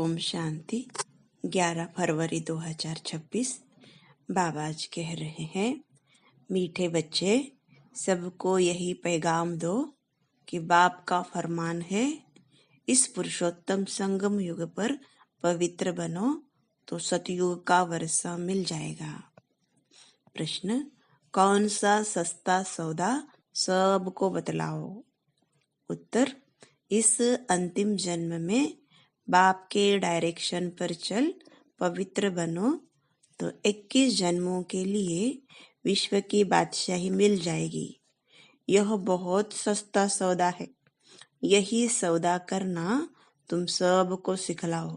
ओम शांति। 11 फरवरी 2026 बाबा आज कह रहे हैं, मीठे बच्चे, सबको यही पैगाम दो कि बाप का फरमान है, इस पुरुषोत्तम संगम युग पर पवित्र बनो तो सतयुग का वर्षा मिल जाएगा। प्रश्न, कौन सा सस्ता सौदा सबको बतलाओ। उत्तर, इस अंतिम जन्म में बाप के डायरेक्शन पर चल पवित्र बनो तो 21 जन्मों के लिए विश्व की बादशाही मिल जाएगी। यह बहुत सस्ता सौदा है। यही सौदा करना तुम सबको सिखलाओ।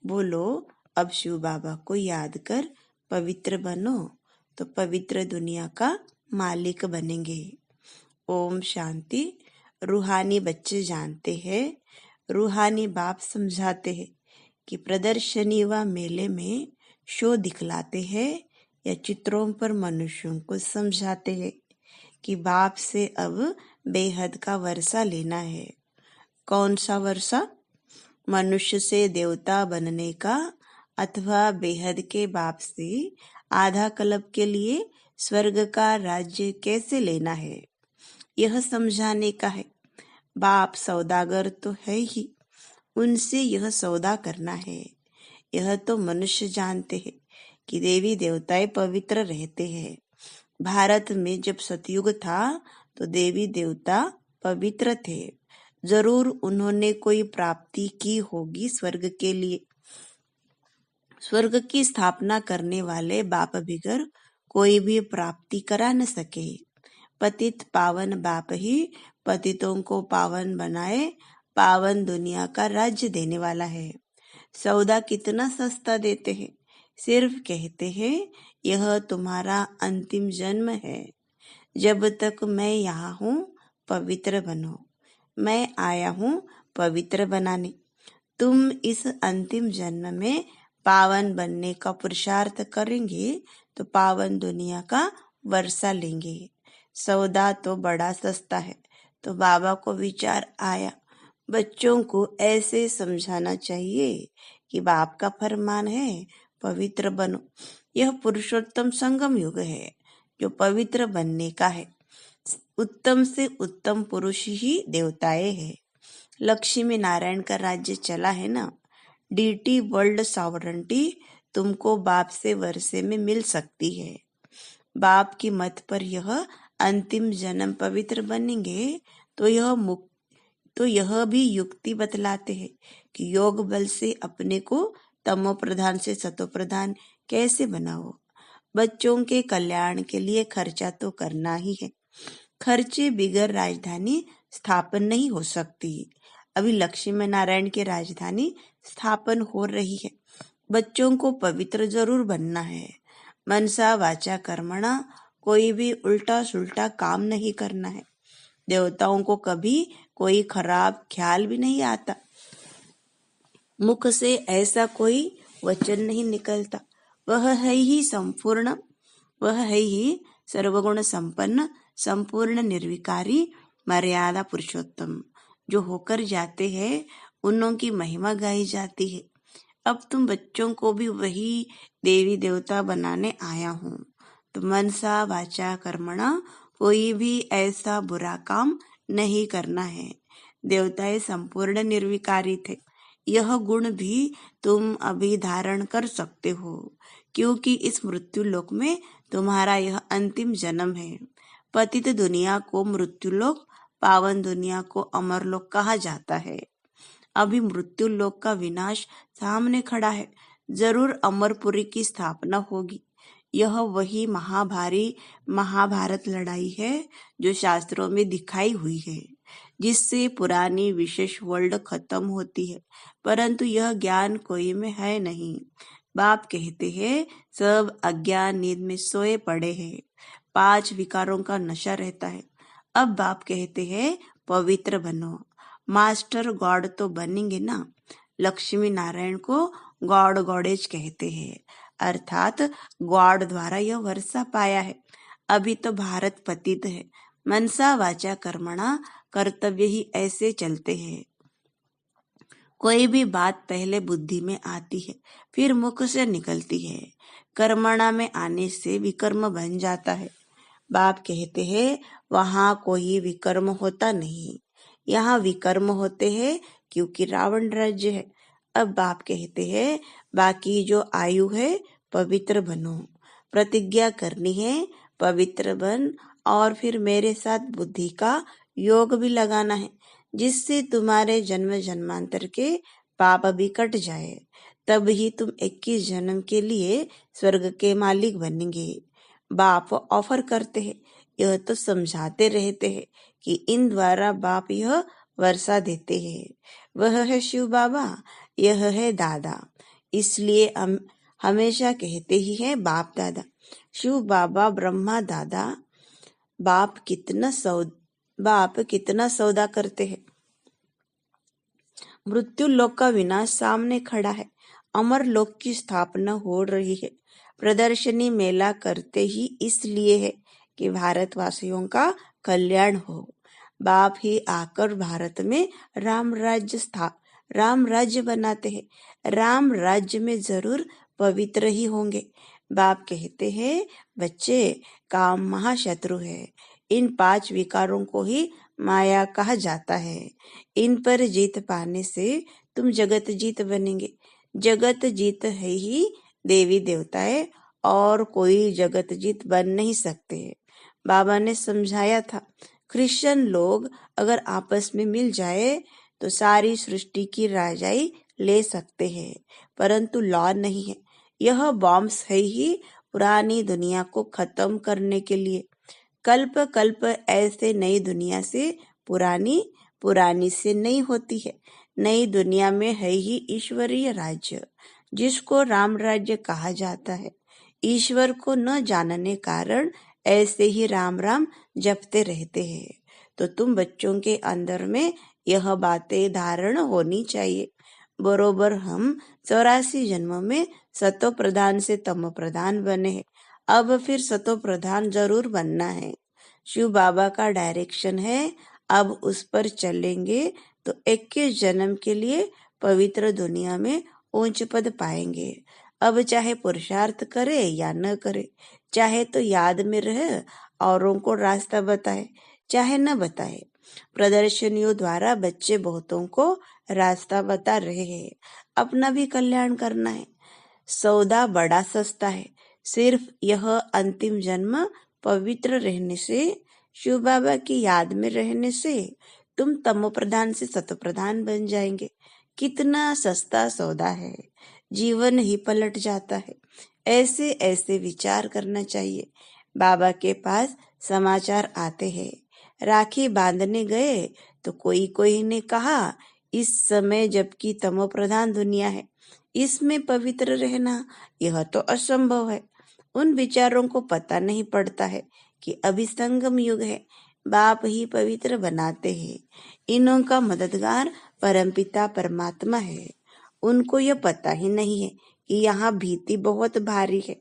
बोलो, अब शिव बाबा को याद कर पवित्र बनो तो पवित्र दुनिया का मालिक बनेंगे। ओम शांति। रूहानी बच्चे जानते हैं, रूहानी बाप समझाते हैं कि प्रदर्शनी व मेले में शो दिखलाते हैं या चित्रों पर मनुष्यों को समझाते हैं कि बाप से अब बेहद का वर्षा लेना है। कौन सा वर्षा? मनुष्य से देवता बनने का अथवा बेहद के बाप से आधा कल्प के लिए स्वर्ग का राज्य कैसे लेना है, यह समझाने का है। बाप सौदागर तो है ही, उनसे यह सौदा करना है। यह तो मनुष्य जानते हैं कि देवी देवताएं पवित्र रहते हैं। भारत में जब सतयुग था तो देवी देवता पवित्र थे। जरूर उन्होंने कोई प्राप्ति की होगी स्वर्ग के लिए। स्वर्ग की स्थापना करने वाले बाप बिगर कोई भी प्राप्ति करा न सके। पतित पावन बाप ही पतितों को पावन बनाए, पावन दुनिया का राज्य देने वाला है। सौदा कितना सस्ता देते हैं, सिर्फ कहते हैं यह तुम्हारा अंतिम जन्म है। जब तक मैं यहाँ हूँ पवित्र बनो। मैं आया हूँ पवित्र बनाने। तुम इस अंतिम जन्म में पावन बनने का पुरुषार्थ करेंगे तो पावन दुनिया का वर्षा लेंगे। सौदा तो बड़ा सस्ता है। तो बाबा को विचार आया, बच्चों को ऐसे समझाना चाहिए कि बाप का फरमान है पवित्र बनो। यह पुरुषोत्तम संगम युग है जो पवित्र बनने का है। उत्तम से उत्तम पुरुष ही देवताएं हैं। लक्ष्मी नारायण का राज्य चला है ना। डीटी वर्ल्ड सॉवरेंटी तुमको बाप से वर्षे में मिल सकती है। बाप की मत पर यह अंतिम जन्म पवित्र बनेंगे तो यह भी युक्ति बतलाते हैं कि योग बल से अपने को तमो प्रधान से सतो प्रधान कैसे बनाओ। बच्चों के कल्याण के लिए खर्चा तो करना ही है। खर्चे बिगर राजधानी स्थापन नहीं हो सकती। अभी लक्ष्मी नारायण की राजधानी स्थापन हो रही है। बच्चों को पवित्र जरूर बनना है। मनसा वाचा कर्मणा, कोई भी उल्टा सुल्टा काम नहीं करना है। देवताओं को कभी कोई खराब ख्याल भी नहीं आता। मुख से ऐसा कोई वचन नहीं निकलता। वह है ही संपूर्ण, वह है ही सर्वगुण संपन्न, संपूर्ण निर्विकारी, मर्यादा पुरुषोत्तम। जो होकर जाते हैं उन्हों की महिमा गाई जाती है। अब तुम बच्चों को भी वही देवी देवता बनाने आया हूँ। तो मनसा वाचा कर्मणा, कोई भी ऐसा बुरा काम नहीं करना है। देवताएं संपूर्ण निर्विकारी थे। यह गुण भी तुम अभी धारण कर सकते हो, क्योंकि इस मृत्यु लोक में तुम्हारा यह अंतिम जन्म है। पतित दुनिया को मृत्यु लोक, पावन दुनिया को अमर लोक कहा जाता है। अभी मृत्यु लोक का विनाश सामने खड़ा है। जरूर अमरपुरी की स्थापना होगी। यह वही महाभारत लड़ाई है जो शास्त्रों में दिखाई हुई है, जिससे पुरानी विशेष वर्ल्ड खत्म होती है। परंतु यह ज्ञान कोई में है नहीं। बाप कहते हैं सब अज्ञान नींद में सोए पड़े हैं। 5 विकारों का नशा रहता है। अब बाप कहते हैं पवित्र बनो। मास्टर गॉड तो बनेंगे ना। लक्ष्मी नारायण को गॉड गॉडेज कहते हैं, अर्थात गॉड द्वारा यह वर्षा पाया है। अभी तो भारत पतित है। मनसा वाचा कर्मणा, कर्तव्य ही ऐसे चलते हैं। कोई भी बात पहले बुद्धि में आती है, फिर मुख से निकलती है। कर्मणा में आने से विकर्म बन जाता है। बाप कहते हैं वहां कोई विकर्म होता नहीं, यहाँ विकर्म होते हैं क्योंकि रावण राज्य है। अब बाप कहते हैं बाकी जो आयु है पवित्र बनो, प्रतिज्ञा करनी है पवित्र बन, और फिर मेरे साथ बुद्धि का योग भी लगाना है, जिससे तुम्हारे जन्म जन्मांतर के पाप भी कट जाए। तब ही तुम 21 जन्म के लिए स्वर्ग के मालिक बनेंगे। बाप ऑफर करते हैं, यह तो समझाते रहते हैं कि इन द्वारा बाप यह वर्षा देते हैं। वह है शिव बाबा, यह है दादा। इसलिए हम हमेशा कहते ही हैं बाप दादा। शिव बाबा ब्रह्मा दादा। बाप कितना सौदा करते हैं। मृत्यु लोक का विनाश सामने खड़ा है, अमर लोक की स्थापना हो रही है। प्रदर्शनी मेला करते ही इसलिए है कि भारतवासियों का कल्याण हो। बाप ही आकर भारत में राम राज्य बनाते हैं। राम राज्य में जरूर पवित्र ही होंगे। बाप कहते हैं बच्चे, काम महाशत्रु है। इन 5 विकारों को ही माया कहा जाता है। इन पर जीत पाने से तुम जगत जीत बनेंगे। जगत जीत है ही देवी देवताएं, और कोई जगत जीत बन नहीं सकते। बाबा ने समझाया था, क्रिश्चियन लोग अगर आपस में मिल जाए तो सारी सृष्टि की राजाई ले सकते हैं, परंतु लॉ नहीं है। यह बॉम्ब्स है ही पुरानी दुनिया को खत्म करने के लिए। कल्प कल्प ऐसे नई दुनिया से पुरानी, पुरानी से नई होती है। नई दुनिया में है ही ईश्वरीय राज्य, जिसको राम राज्य कहा जाता है। ईश्वर को न जानने कारण ऐसे ही राम राम जपते रहते हैं। तो तुम बच्चों के अंदर में यह बातें धारण होनी चाहिए। बरोबर हम 84 जन्म में सतो प्रधान से तमो प्रधान बने हैं, अब फिर सतो प्रधान जरूर बनना है। शिव बाबा का डायरेक्शन है, अब उस पर चलेंगे तो 21 जन्म के लिए पवित्र दुनिया में ऊंच पद पाएंगे। अब चाहे पुरुषार्थ करे या न करे, चाहे तो याद में रहे, औरों को रास्ता बताए, चाहे न बताए। प्रदर्शनियों द्वारा बच्चे बहुतों को रास्ता बता रहे हैं। अपना भी कल्याण करना है। सौदा बड़ा सस्ता है, सिर्फ यह अंतिम जन्म पवित्र रहने से, शिव बाबा की याद में रहने से तुम तमो प्रधान से सतो प्रधान बन जाएंगे। कितना सस्ता सौदा है, जीवन ही पलट जाता है। ऐसे ऐसे विचार करना चाहिए। बाबा के पास समाचार आते हैं। राखी बांधने गए तो कोई ने कहा इस समय जबकि तमो प्रधान दुनिया है, इसमें पवित्र रहना यह तो असंभव है। उन विचारों को पता नहीं पड़ता है कि अभी संगम युग है, बाप ही पवित्र बनाते हैं। इनों का मददगार परमपिता परमात्मा है। उनको यह पता ही नहीं है कि यहाँ भीति बहुत भारी है।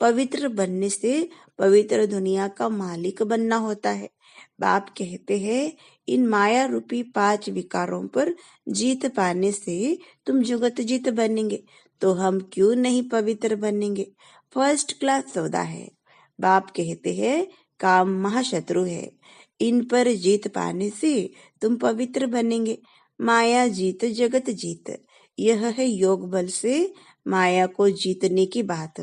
पवित्र बनने से पवित्र दुनिया का मालिक बनना होता है। बाप कहते हैं इन माया रूपी 5 विकारों पर जीत पाने से तुम जगत जीत बनेंगे, तो हम क्यों नहीं पवित्र बनेंगे। फर्स्ट क्लास सौदा है। बाप कहते हैं काम महाशत्रु है, इन पर जीत पाने से तुम पवित्र बनेंगे। माया जीत जगत जीत, यह है योग बल से माया को जीतने की बात।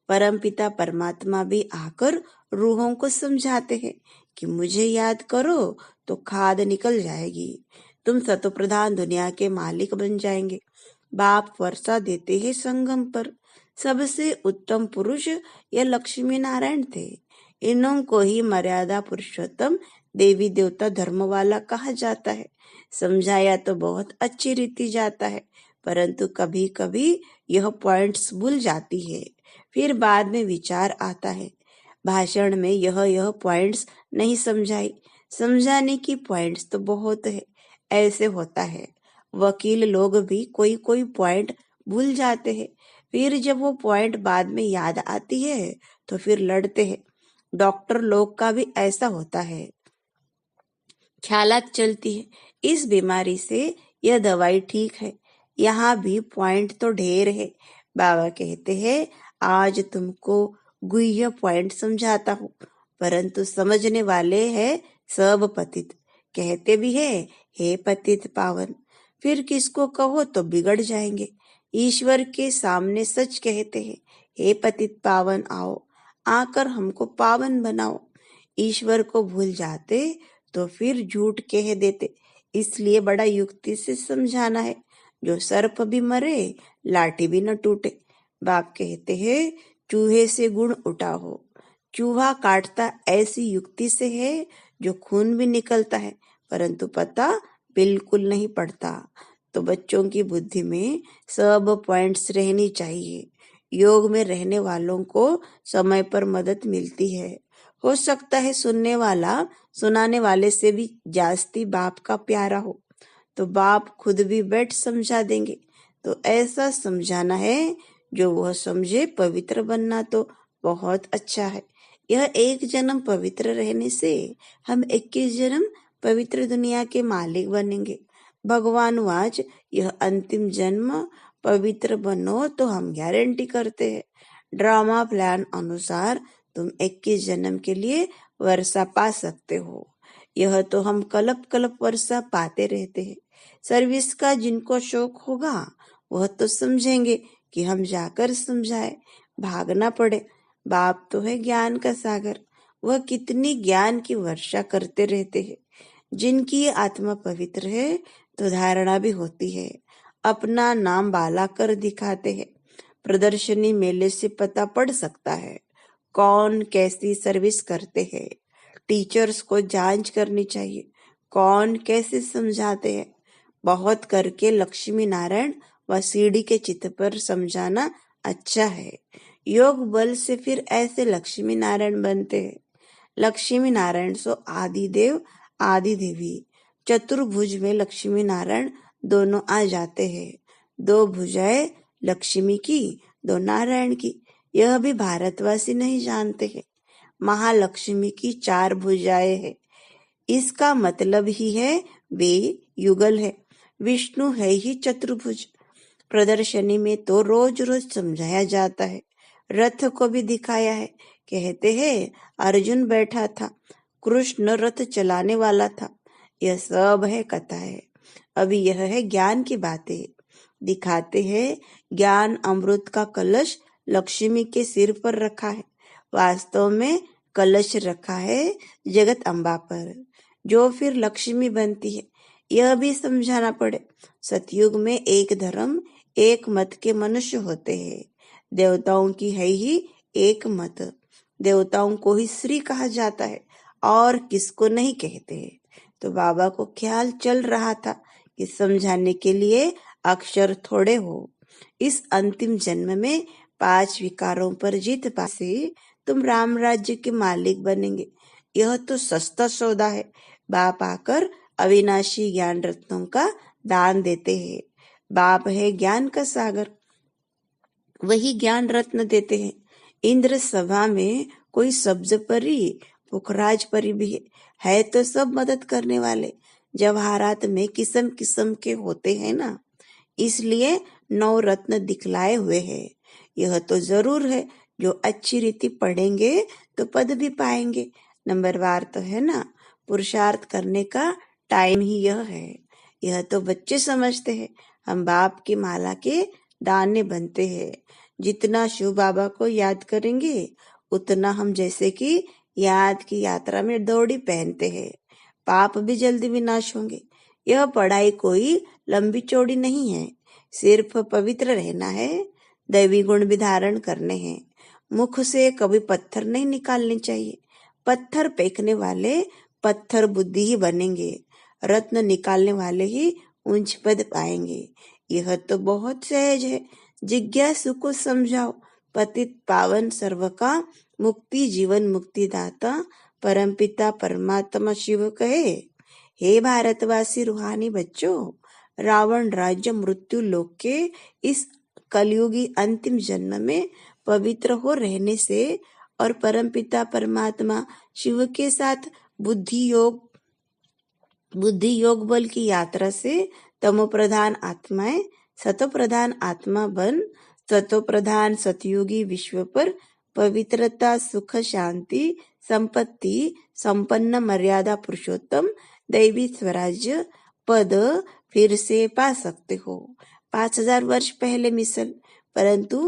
परमपिता परमात्मा भी आकर रूहों को समझाते हैं कि मुझे याद करो तो खाद निकल जाएगी, तुम सतो प्रधान दुनिया के मालिक बन जाएंगे। बाप वर्षा देते हैं संगम पर। सबसे उत्तम पुरुष यह लक्ष्मी नारायण थे। इन्हों को ही मर्यादा पुरुषोत्तम देवी देवता धर्म वाला कहा जाता है। समझाया तो बहुत अच्छी रीति जाता है, परंतु कभी कभी यह पॉइंट्स भूल जाती है। फिर बाद में विचार आता है, भाषण में यह पॉइंट्स नहीं समझाई। समझाने की पॉइंट्स तो बहुत है। ऐसे होता है, वकील लोग भी कोई पॉइंट भूल जाते हैं, फिर जब वो पॉइंट बाद में याद आती है तो फिर लड़ते हैं। डॉक्टर लोग का भी ऐसा होता है, ख्यालात चलती है इस बीमारी से यह दवाई ठीक है, यहाँ भी पॉइंट तो ढेर है। बाबा कहते हैं आज तुमको गुह्य पॉइंट समझाता हूँ, परंतु समझने वाले हैं सब पतित। कहते भी है हे पतित पावन, फिर किसको कहो तो बिगड़ जाएंगे। ईश्वर के सामने सच कहते हैं हे पतित पावन आओ, आकर हमको पावन बनाओ। ईश्वर को भूल जाते तो फिर झूठ कह देते, इसलिए बड़ा युक्ति से समझाना है। जो सर्प भी मरे लाठी भी न टूटे। बाप कहते हैं चूहे से गुण उठा हो। चूहा काटता ऐसी युक्ति से है जो खून भी निकलता है, परंतु पता बिल्कुल नहीं पड़ता। तो बच्चों की बुद्धि में सब पॉइंट्स रहनी चाहिए। योग में रहने वालों को समय पर मदद मिलती है। हो सकता है सुनने वाला सुनाने वाले से भी जास्ती बाप का प्यारा हो, तो बाप खुद भी बैठ समझा देंगे। तो ऐसा समझाना है जो वह समझे। पवित्र बनना तो बहुत अच्छा है। यह एक जन्म पवित्र रहने से हम 21 जन्म पवित्र दुनिया के मालिक बनेंगे। भगवान वाच यह अंतिम जन्म पवित्र बनो तो हम गारंटी करते हैं। ड्रामा प्लान अनुसार तुम 21 जन्म के लिए वर्षा पा सकते हो। यह तो हम कल्प कल्प वर्षा पाते रहते हैं। सर्विस का जिनको शौक होगा वह तो समझेंगे कि हम जाकर समझाए, भागना पड़े। बाप तो है ज्ञान का सागर, वह कितनी ज्ञान की वर्षा करते रहते हैं। जिनकी आत्मा पवित्र है तो धारणा भी होती है। अपना नाम बाला कर दिखाते हैं। प्रदर्शनी मेले से पता पड़ सकता है कौन कैसी सर्विस करते हैं। टीचर्स को जांच करनी चाहिए कौन कैसे समझाते हैं। बहुत करके लक्ष्मी नारायण व सीढ़ी के चित्र पर समझाना अच्छा है। योग बल से फिर ऐसे लक्ष्मी नारायण बनते हैं। लक्ष्मी नारायण सो आदि देव आदि देवी। चतुर्भुज में लक्ष्मी नारायण दोनों आ जाते हैं। 2 भुजाएं लक्ष्मी की 2 नारायण की, यह भी भारतवासी नहीं जानते हैं। महालक्ष्मी की 4 भुजाएं है, इसका मतलब ही है वे युगल है। विष्णु है ही चतुर्भुज। प्रदर्शनी में तो रोज रोज समझाया जाता है। रथ को भी दिखाया है। कहते हैं अर्जुन बैठा था, कृष्ण रथ चलाने वाला था। यह सब है कथा है। अभी यह है ज्ञान की बातें। दिखाते हैं ज्ञान अमृत का कलश लक्ष्मी के सिर पर रखा है। वास्तव में कलश रखा है जगत अम्बा पर, जो फिर लक्ष्मी बनती है। यह भी समझाना पड़े। सतयुग में एक धर्म एक मत के मनुष्य होते हैं। देवताओं की है ही एक मत। देवताओं को ही श्री कहा जाता है और किसको नहीं कहते। तो बाबा को ख्याल चल रहा था कि समझाने के लिए अक्षर थोड़े हो। इस अंतिम जन्म में 5 विकारों पर जीत पासे तुम राम राज्य के मालिक बनेंगे। यह तो सस्ता सौदा है। बाप आकर अविनाशी ज्ञान रत्नों का दान देते हैं। बाप है ज्ञान का सागर, वही ज्ञान रत्न देते हैं। इंद्र सभा में कोई सब्ज परी पुखराज परी भी है तो सब मदद करने वाले। जवाहरात में किस्म किस्म के होते हैं ना, इसलिए 9 रत्न दिखलाए हुए हैं। यह तो जरूर है जो अच्छी रीति पढ़ेंगे तो पद भी पाएंगे। नंबरवार तो है ना, पुरुषार्थ करने का टाइम ही यह है। यह तो बच्चे समझते हैं। हम बाप की माला के दाने बनते हैं। जितना शिव बाबा को याद करेंगे उतना हम जैसे कि याद की यात्रा में दौड़ी पहनते हैं। पाप भी जल्दी विनाश होंगे। यह पढ़ाई कोई लंबी चौड़ी नहीं है, सिर्फ पवित्र रहना है। दैवी गुण भी धारण करने हैं। मुख से कभी पत्थर नहीं निकालने चाहिए। पत्थर फेंकने वाले पत्थर बुद्धि ही बनेंगे। रत्न निकालने वाले ही ऊंच पद पाएंगे। यह तो बहुत सहज है। जिज्ञासु को समझाओ। पतित पावन सर्व का मुक्ति जीवन मुक्तिदाता परमपिता परमात्मा शिव कहे, हे भारतवासी रूहानी बच्चों, रावण राज्य मृत्यु लोक के इस कलयुगी अंतिम जन्म में पवित्र हो रहने से और परमपिता परमात्मा शिव के साथ बुद्धि योग बल की यात्रा से तमो प्रधान आत्माएं सतोप्रधान आत्मा बन, सतोप्रधान सतयुगी विश्व पर पवित्रता, सुख, शांति, संपत्ति, संपन्न मर्यादा पुरुषोत्तम दैवी स्वराज्य पद फिर से पा सकते हो। 5000 वर्ष पहले मिसल, परंतु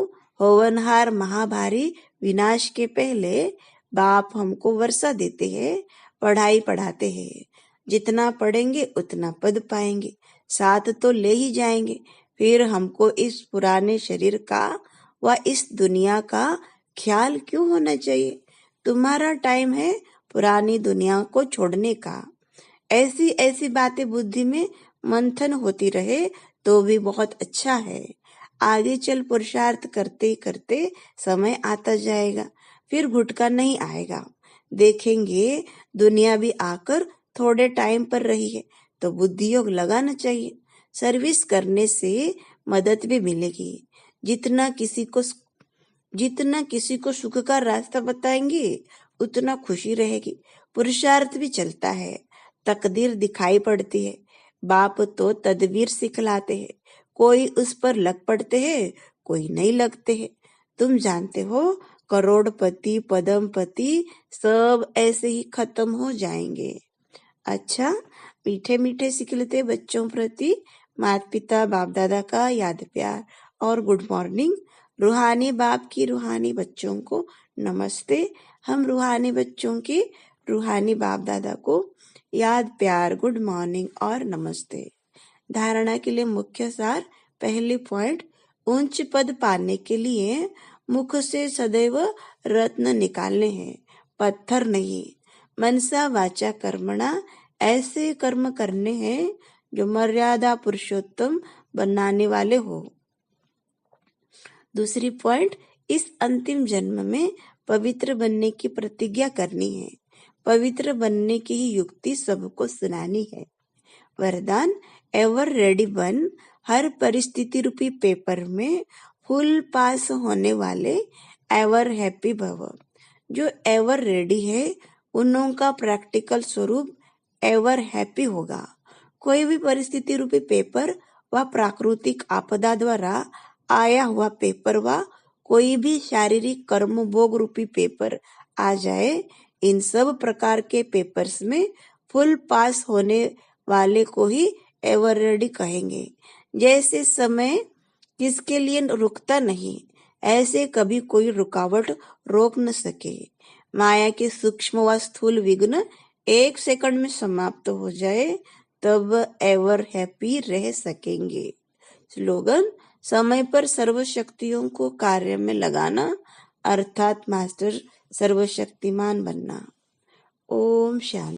होवनहार महाभारी विनाश के पहले बाप हमको वर्षा देते हैं, पढ़ाई पढ़ाते हैं। जितना पढ़ेंगे उतना पद पाएंगे, साथ तो ले ही जाएंगे। फिर हमको इस पुराने शरीर का व इस दुनिया का ख्याल क्यों होना चाहिए? तुम्हारा टाइम है पुरानी दुनिया को छोड़ने का। ऐसी ऐसी बातें बुद्धि में मंथन होती रहे तो भी बहुत अच्छा है। आगे चल पुरुषार्थ करते करते समय आता जाएगा, फिर घुटका नहीं आएगा। देखेंगे दुनिया भी आकर थोड़े टाइम पर रही है तो बुद्धि योग लगाना चाहिए। सर्विस करने से मदद भी मिलेगी। जितना किसी को सुख का रास्ता बताएंगे उतना खुशी रहेगी। पुरुषार्थ भी चलता है, तकदीर दिखाई पड़ती है। बाप तो तदबीर सिखलाते हैं, कोई उस पर लग पड़ते हैं, कोई नहीं लगते हैं। तुम जानते हो करोड़पति, पदमपति सब ऐसे ही खत्म हो जाएंगे। अच्छा, मीठे मीठे सिखलते बच्चों प्रति माता पिता बाप दादा का याद प्यार और गुड मॉर्निंग। रूहानी बाप की रूहानी बच्चों को नमस्ते। हम रूहानी बच्चों के रूहानी बाप दादा को याद प्यार, गुड मॉर्निंग और नमस्ते। धारणा के लिए मुख्य सार। पहली पॉइंट, उच्च पद पाने के लिए मुख से सदैव रत्न निकालने हैं, पत्थर नहीं। मनसा वाचा कर्मणा, ऐसे कर्म करने हैं जो मर्यादा पुरुषोत्तम बनाने वाले हो। दूसरी पॉइंट, इस अंतिम जन्म में पवित्र बनने की प्रतिज्ञा करनी है। पवित्र बनने की ही युक्ति सबको सुनानी है। वरदान, एवर रेडी बन, हर परिस्थिति रूपी पेपर में फुल पास होने वाले एवर हैप्पी भव। जो एवर रेडी है उन्हों का प्रैक्टिकल स्वरूप एवर हैप्पी होगा। कोई भी परिस्थिति रूपी पेपर व प्राकृतिक आपदा द्वारा आया हुआ पेपर व कोई भी शारीरिक कर्म भोग रूपी पेपर आ जाए, इन सब प्रकार के पेपर्स में फुल पास होने वाले को ही एवर रेडी कहेंगे। जैसे समय किसके लिए रुकता नहीं, ऐसे कभी कोई रुकावट रोक न सके। माया के सूक्ष्म व स्थूल विघ्न 1 सेकंड में समाप्त हो जाए तब एवर हैप्पी रह सकेंगे। स्लोगन, समय पर सर्व शक्तियों को कार्य में लगाना अर्थात मास्टर सर्वशक्तिमान बनना। ओम शांति।